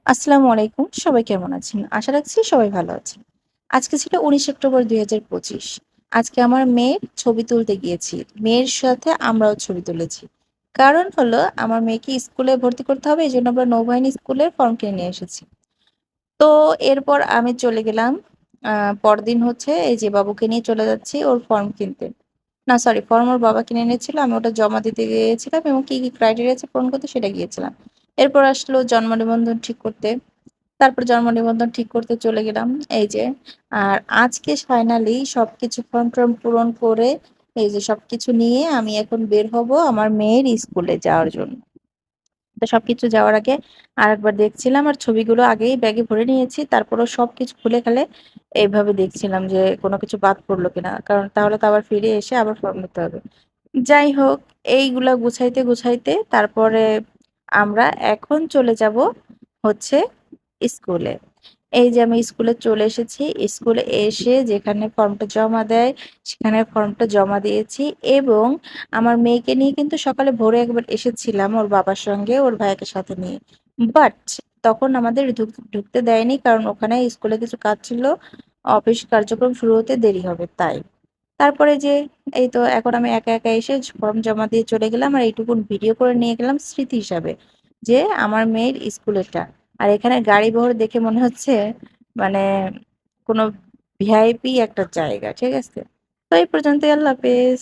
আসসালামু আলাইকুম। সবাই কেমন আছেন? আশা রাখছি সবাই ভালো আছেন। আজকে ছিল ১৯ অক্টোবর ২০২৫। আজকে আমার মেয়ের ছবি তুলতে গিয়েছি। মেয়ের সাথে আমরাও ছবি তুলেছি। কারণ হলো আমার মেয়েকে স্কুলে ভর্তি করতে হবে এজন্য আমরা নৌবাহিনী স্কুলের ফর্ম কিনে নিয়ে এসেছি। তো এরপর আমি চলে গেলাম। আ পরদিন হচ্ছে এই যে বাবুকে নিয়ে চলে যাচ্ছি ওর ফর্ম কিনতে। না সরি ফর্ম ওর বাবা কিনে এনেছিল। আমি ওটা জমা দিতে গিয়েছিলাম এবং কি ক্রাইটেরিয়া আছে পূরণ করতে সেটা গিয়েছিলাম। এরপর আসলো জন্ম নিবন্ধন ঠিক করতে। তারপর জন্ম নিবন্ধন ঠিক করতে চলে গেলাম। এই যে আর আজকে ফাইনালি সবকিছু ফর্ম-টর্ম পূরণ করে এই যে সবকিছু নিয়ে আমি এখন বের হব আমার মেয়ের স্কুলে যাওয়ার জন্য। তো সবকিছু যাওয়ার আগে আরেকবার দেখছিলাম আর ছবিগুলো আগেই ব্যাগে ভরে নিয়েছি। তারপরেও সবকিছু খুলে খালে এইভাবে দেখছিলাম যে কোনো কিছু বাদ পড়লো কিনা। কারণ তাহলে তো আবার ফিরে এসে আবার ফর্ম নিতে হবে। যাই হোক এইগুলা গুছাইতে তারপরে আমরা এখন চলে যাব হচ্ছে স্কুলে। এই যে আমি স্কুলে চলে এসেছি। স্কুলে এসে যেখানে ফর্মটা জমা দেয়, সেখানে ফর্মটা জমা দিয়েছি এবং আমার মেয়েকে নিয়ে কিন্তু সকালে ভোরে একবার এসেছিলাম ওর বাবার সঙ্গে, ওর ভাইয়াকে সাথে নিয়ে। বাট তখন আমাদের ঢুকতে দেয়নি কারণ ওখানে স্কুলে কিছু কাজ ছিল। অফিস কার্যক্রম শুরু হতে দেরি হবে তাই। তারপরে যে এই তো এখন আমি একা এসে ফর্ম জমা দিয়ে চলে গেলাম আর এইটুকুন ভিডিও করে নিয়ে গেলাম স্মৃতি হিসাবে যে আমার মেয়ের স্কুলেরটা। আর এখানে গাড়ি বহর দেখে মনে হচ্ছে মানে কোনো ভিআইপি একটা জায়গা। ঠিক আছে? তো এই পর্যন্তই। আল্লাহ হাফেজ।